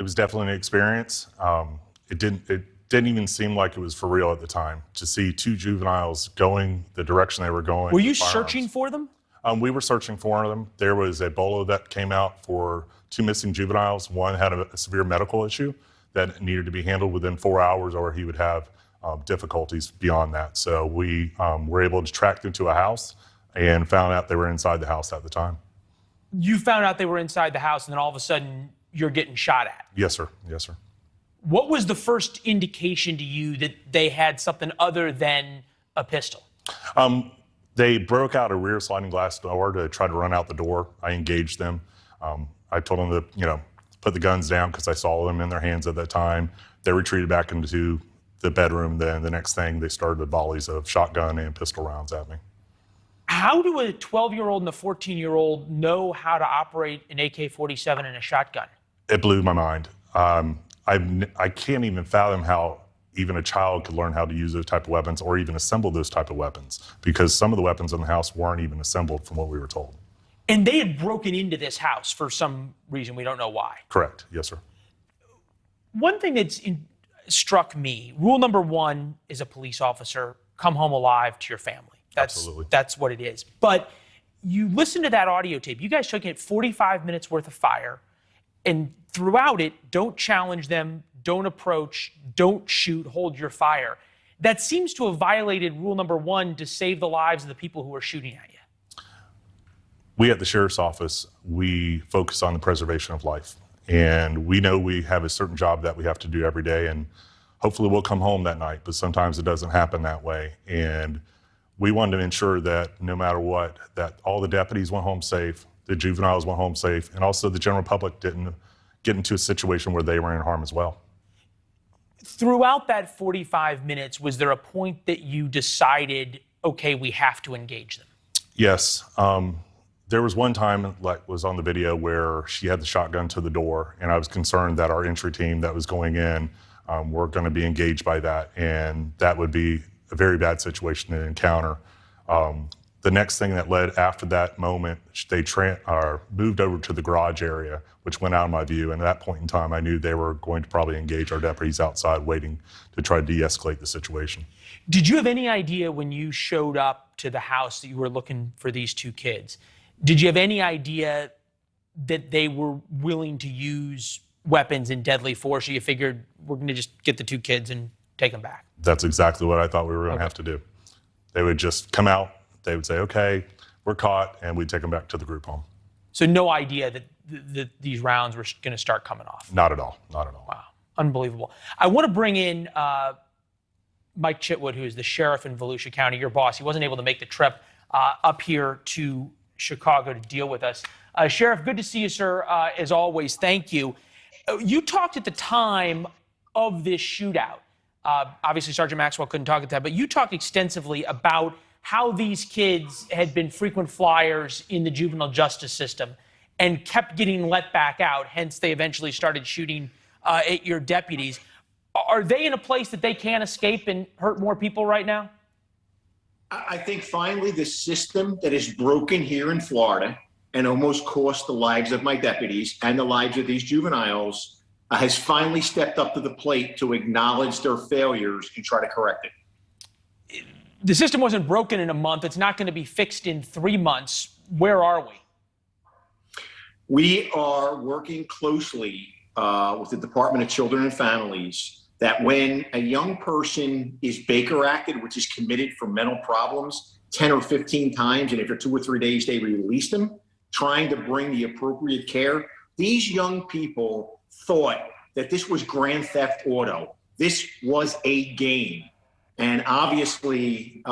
was definitely an experience. It didn't even seem like it was for real at the time. To see two juveniles going the direction they were going. Were you searching for them? We were searching for them. There was a bolo that came out for two missing juveniles. One had a severe medical issue that needed to be handled within 4 hours, or he would have difficulties beyond that. So we were able to track them to a house and found out they were inside the house at the time. You found out they were inside the house, and then all of a sudden you're getting shot at. Yes, sir. Yes, sir. What was the first indication to you that they had something other than a pistol? They broke out a rear sliding glass door to try to run out the door. I engaged them. I told them to, put the guns down because I saw them in their hands at that time. They retreated back into the bedroom. Then the next thing, they started volleys of shotgun and pistol rounds at me. How do a 12-year-old and a 14-year-old know how to operate an AK-47 and a shotgun? It blew my mind. I can't even fathom how even a child could learn how to use those type of weapons or even assemble those type of weapons, because some of the weapons in the house weren't even assembled from what we were told. And they had broken into this house for some reason. We don't know why. Correct. Yes, sir. One thing that's struck me, rule number one is a police officer, come home alive to your family. Absolutely. That's what it is. But you listen to that audio tape. You guys took it 45 minutes worth of fire. And throughout it, don't challenge them, don't approach, don't shoot, hold your fire. That seems to have violated rule number one to save the lives of the people who are shooting at you. We at the Sheriff's Office, we focus on the preservation of life. And we know we have a certain job that we have to do every day, and hopefully we'll come home that night, but sometimes it doesn't happen that way. And we wanted to ensure that no matter what, that all the deputies went home safe, the juveniles went home safe, and also the general public didn't get into a situation where they were in harm as well. Throughout that 45 minutes, was there a point that you decided, okay, we have to engage them? Yes. There was one time, like was on the video, where she had the shotgun to the door, and I was concerned that our entry team that was going in were going to be engaged by that, and that would be a very bad situation to encounter. The next thing that led after that moment, they moved over to the garage area, which went out of my view. And at that point in time, I knew they were going to probably engage our deputies outside waiting to try to de-escalate the situation. Did you have any idea when you showed up to the house that you were looking for these two kids? Did you have any idea that they were willing to use weapons and deadly force, or you figured we're going to just get the two kids and take them back? That's exactly what I thought we were going to have to do. They would just come out, they would say, okay, we're caught, and we'd take them back to the group home. So no idea that these rounds were going to start coming off? Not at all, not at all. Wow, unbelievable. I want to bring in Mike Chitwood, who is the sheriff in Volusia County, your boss. He wasn't able to make the trip up here to Chicago to deal with us. Sheriff, good to see you, sir, as always. Thank you. You talked at the time of this shootout. Obviously, Sergeant Maxwell couldn't talk at that, but you talked extensively about how these kids had been frequent flyers in the juvenile justice system and kept getting let back out. Hence, they eventually started shooting at your deputies. Are they in a place that they can't escape and hurt more people right now? I think finally the system that is broken here in Florida and almost cost the lives of my deputies and the lives of these juveniles has finally stepped up to the plate to acknowledge their failures and try to correct it. The system wasn't broken in a month. It's not going to be fixed in 3 months. Where are we? We are working closely with the Department of Children and Families that when a young person is Baker Acted, which is committed for mental problems 10 or 15 times, and after 2 or 3 days, they release them, trying to bring the appropriate care. These young people thought that this was Grand Theft Auto. This was a game. And obviously,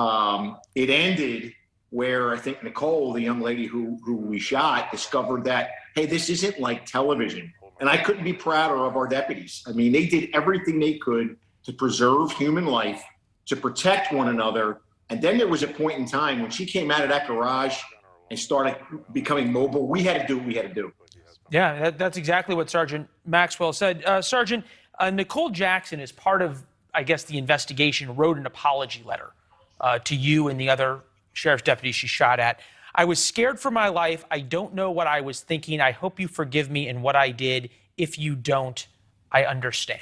it ended where I think Nicole, the young lady who we shot, discovered that, hey, this isn't like television. And I couldn't be prouder of our deputies. I mean, they did everything they could to preserve human life, to protect one another. And then there was a point in time when she came out of that garage and started becoming mobile. We had to do what we had to do. Yeah, that's exactly what Sergeant Maxwell said. Sergeant, Nicole Jackson, is part of, I guess, the investigation, wrote an apology letter to you and the other sheriff's deputies she shot at. I was scared for my life. I don't know what I was thinking. I hope you forgive me and what I did. If you don't, I understand.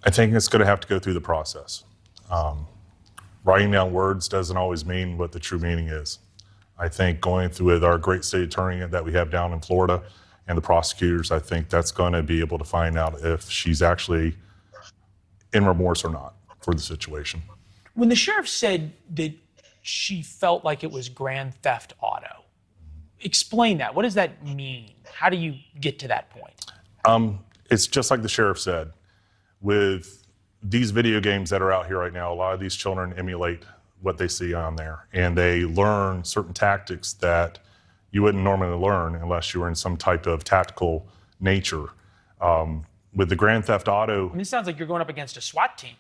I think it's going to have to go through the process. Writing down words doesn't always mean what the true meaning is. I think going through with our great state attorney that we have down in Florida and the prosecutors, I think that's going to be able to find out if she's actually in remorse or not for the situation. When the sheriff said that she felt like it was grand theft auto, explain that. What does that mean? How do you get to that point? It's just like the sheriff said. With these video games that are out here right now, a lot of these children emulate what they see on there, and they learn certain tactics that you wouldn't normally learn unless you were in some type of tactical nature. With the grand theft auto, I mean, it sounds like you're going up against a SWAT team.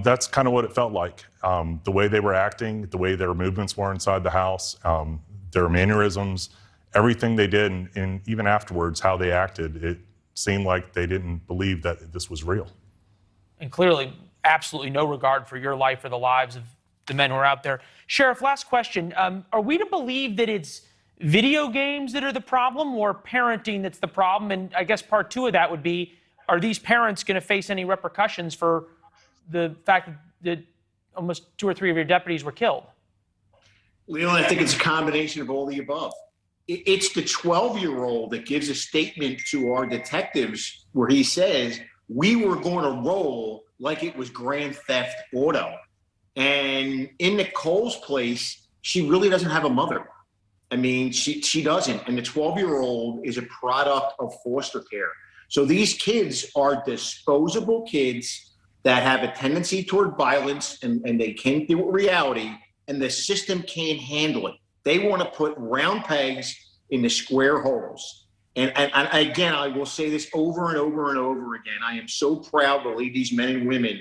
that's kind of what it felt like. The way they were acting, the way their movements were inside the house, their mannerisms, everything they did, and even afterwards, how they acted, it seemed like they didn't believe that this was real. And clearly, absolutely no regard for your life or the lives of the men who are out there. Sheriff, last question. Are we to believe that it's video games that are the problem or parenting that's the problem? And I guess part two of that would be, are these parents going to face any repercussions for the fact that almost 2 or 3 of your deputies were killed? Leland, I think it's a combination of all the above. It's the 12-year-old that gives a statement to our detectives where he says, we were going to roll like it was grand theft auto. And in Nicole's place, she really doesn't have a mother. I mean, she doesn't. And the 12-year-old is a product of foster care. So these kids are disposable kids that have a tendency toward violence, and they can't deal with reality, and the system can't handle it. They want to put round pegs in the square holes. And again, I will say this over and over and over again. I am so proud to lead these men and women.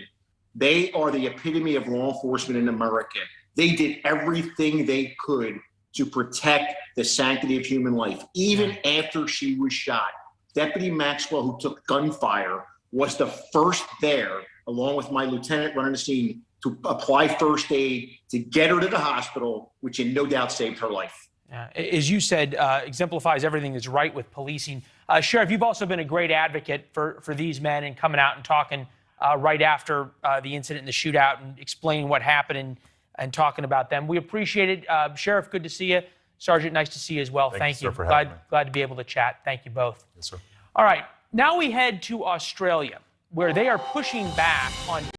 They are the epitome of law enforcement in America. They did everything they could to protect the sanctity of human life, even after she was shot. Deputy Maxwell, who took gunfire, was the first there, along with my lieutenant running the scene, to apply first aid, to get her to the hospital, which no doubt saved her life. As you said, exemplifies everything that's right with policing. Sheriff, you've also been a great advocate for these men and coming out and talking right after the incident in the shootout and explaining what happened and talking about them. We appreciate it. Sheriff, good to see you. Sergeant, nice to see you as well. Thank you. Sir, for having me. Glad to be able to chat. Thank you both. Yes, sir. All right, now we head to Australia, where they are pushing back on